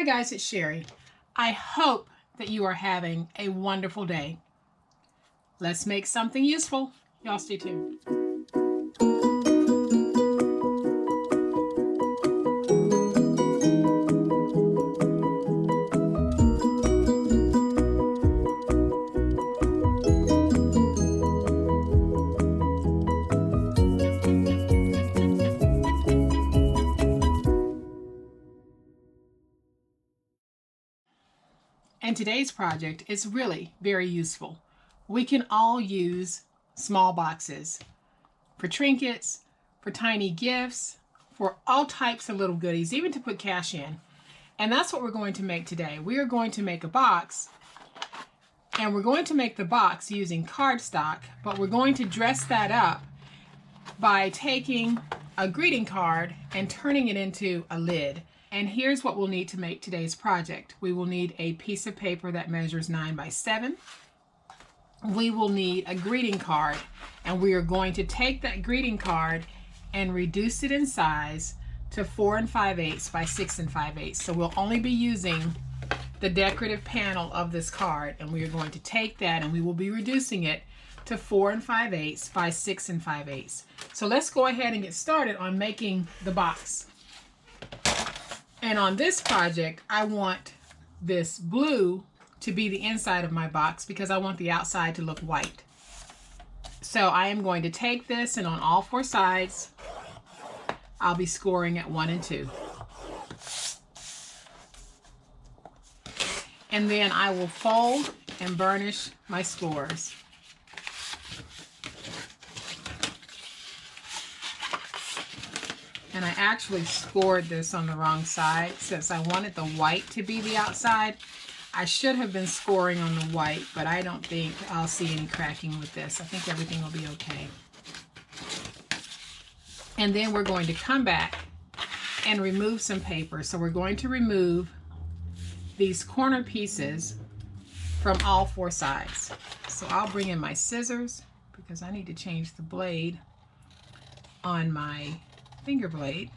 Hi guys, it's Sherry. I hope that you are having a wonderful day. Let's make something useful. Y'all stay tuned. And today's project is really very useful. We can all use small boxes for trinkets, for tiny gifts, for all types of little goodies, even to put cash in. And that's what we're going to make today. We are going to make a box, and we're going to make the box using cardstock, but we're going to dress that up by taking a greeting card and turning it into a lid. And here's what we'll need to make today's project. We will need a piece of paper that measures 9 by 7. We will need a greeting card, and we are going to take that greeting card and reduce it in size to 4 5/8 by 6 5/8. So we'll only be using the decorative panel of this card, and we are going to take that and we will be reducing it to 4 5/8 by 6 5/8. So let's go ahead and get started on making the box. And on this project, I want this blue to be the inside of my box because I want the outside to look white. So I am going to take this, and on all 4 sides, I'll be scoring at 1 and 2. And then I will fold and burnish my scores. And I actually scored this on the wrong side since I wanted the white to be the outside. I should have been scoring on the white, but I don't think I'll see any cracking with this. I think everything will be okay. And then we're going to come back and remove some paper. So we're going to remove these corner pieces from all 4 sides. So I'll bring in my scissors because I need to change the blade on my finger blade,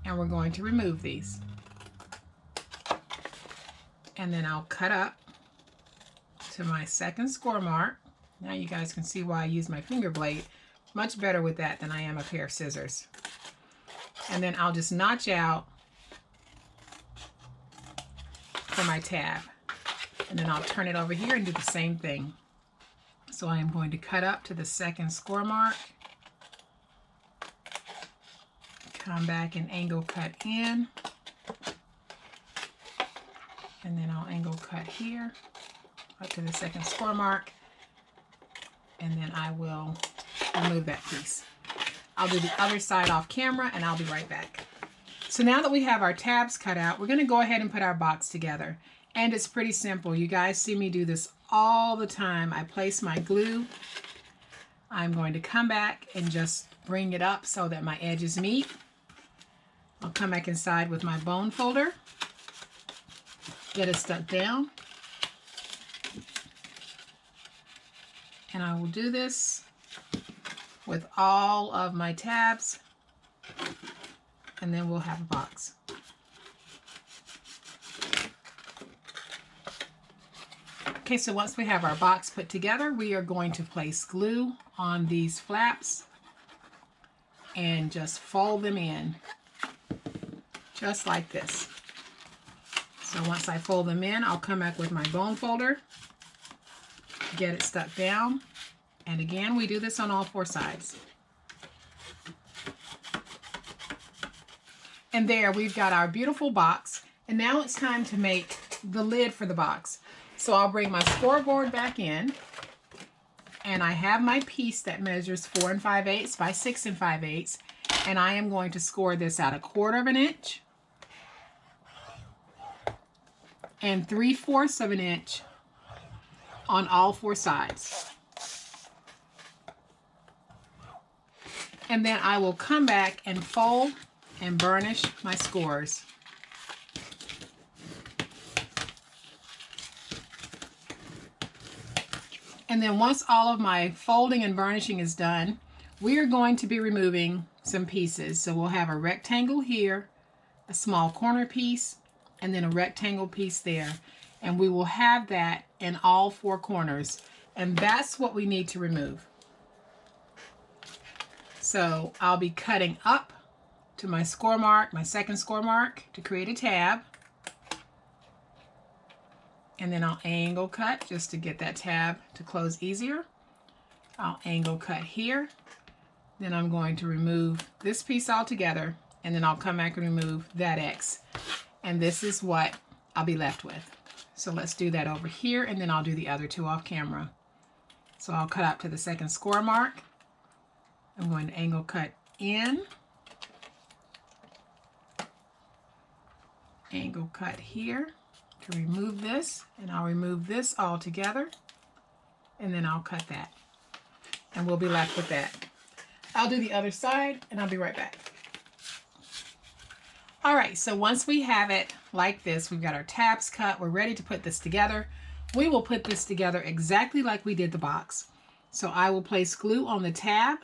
and we're going to remove these, and then I'll cut up to my second score mark. Now you guys can see why I use my finger blade. Much better with that than I am a pair of scissors. And then I'll just notch out for my tab, and then I'll turn it over here and do the same thing. So I am going to cut up to the second score mark, come back and angle cut in, and then I'll angle cut here up to the second score mark, and then I will remove that piece. I'll do the other side off camera, and I'll be right back. So now that we have our tabs cut out, we're going to go ahead and put our box together. And it's pretty simple. You guys see me do this all the time. I place my glue. I'm going to come back and just bring it up so that my edges meet. I'll come back inside with my bone folder, get it stuck down, and I will do this with all of my tabs, and then we'll have a box. Okay, so once we have our box put together, we are going to place glue on these flaps and just fold them in. Just like this. So once I fold them in, I'll come back with my bone folder, get it stuck down, and again, we do this on all 4 sides. And there, we've got our beautiful box, and now it's time to make the lid for the box. So I'll bring my scoreboard back in, and I have my piece that measures 4 5/8 by 6 5/8, and I am going to score this at 1/4 of an inch and 3/4 of an inch on all 4 sides. And then I will come back and fold and burnish my scores. And then once all of my folding and burnishing is done, we are going to be removing some pieces. So we'll have a rectangle here, a small corner piece, and then a rectangle piece there. And we will have that in all four corners. And that's what we need to remove. So I'll be cutting up to my score mark, my second score mark, to create a tab. And then I'll angle cut just to get that tab to close easier. I'll angle cut here. Then I'm going to remove this piece altogether, and then I'll come back and remove that X. And this is what I'll be left with. So let's do that over here, and then I'll do the other two off camera. So I'll cut up to the second score mark. I'm going to angle cut in. Angle cut here to remove this, and I'll remove this all together, and then I'll cut that. And we'll be left with that. I'll do the other side, and I'll be right back. All right, so once we have it like this, we've got our tabs cut, we're ready to put this together. We will put this together exactly like we did the box. So I will place glue on the tab,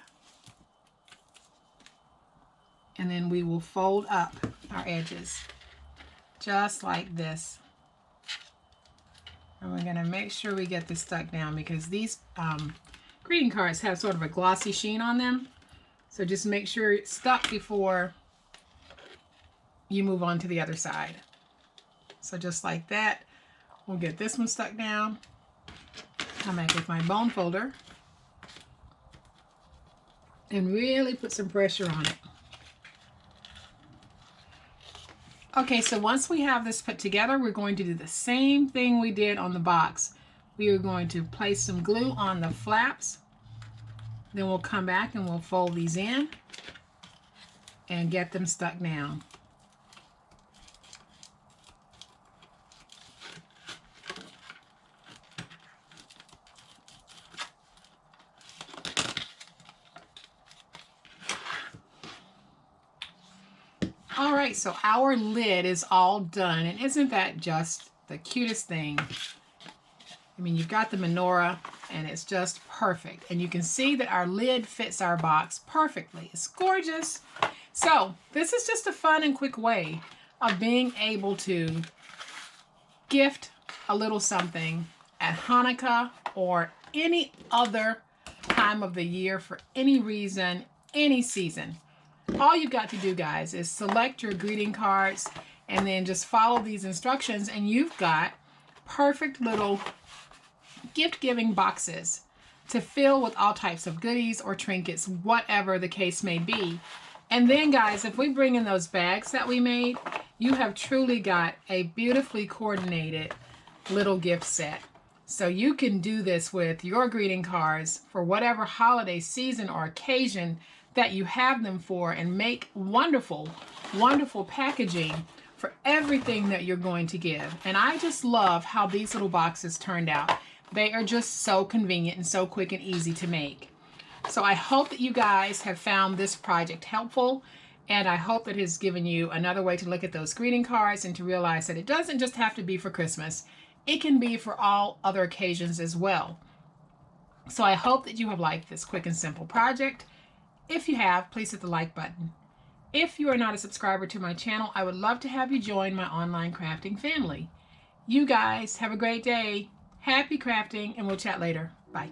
and then we will fold up our edges, just like this. And we're gonna make sure we get this stuck down because these greeting cards have sort of a glossy sheen on them. So just make sure it's stuck before you move on to the other side. So just like that, we'll get this one stuck down. Come back with my bone folder and really put some pressure on it. Okay, so once we have this put together, we're going to do the same thing we did on the box. We are going to place some glue on the flaps. Then we'll come back and we'll fold these in and get them stuck down. All right, so our lid is all done, and isn't that just the cutest thing? I mean, you've got the menorah, and it's just perfect. And you can see that our lid fits our box perfectly. It's gorgeous. So this is just a fun and quick way of being able to gift a little something at Hanukkah or any other time of the year for any reason, any season. All you've got to do, guys, is select your greeting cards and then just follow these instructions, and you've got perfect little gift-giving boxes to fill with all types of goodies or trinkets, whatever the case may be. And then, guys, if we bring in those bags that we made, you have truly got a beautifully coordinated little gift set. So you can do this with your greeting cards for whatever holiday season or occasion that you have them for, and make wonderful, wonderful packaging for everything that you're going to give. And I just love how these little boxes turned out. They are just so convenient and so quick and easy to make. So I hope that you guys have found this project helpful, and I hope it has given you another way to look at those greeting cards and to realize that it doesn't just have to be for Christmas. It can be for all other occasions as well. So I hope that you have liked this quick and simple project. If you have, please hit the like button. If you are not a subscriber to my channel, I would love to have you join my online crafting family. You guys have a great day. Happy crafting, and we'll chat later. Bye.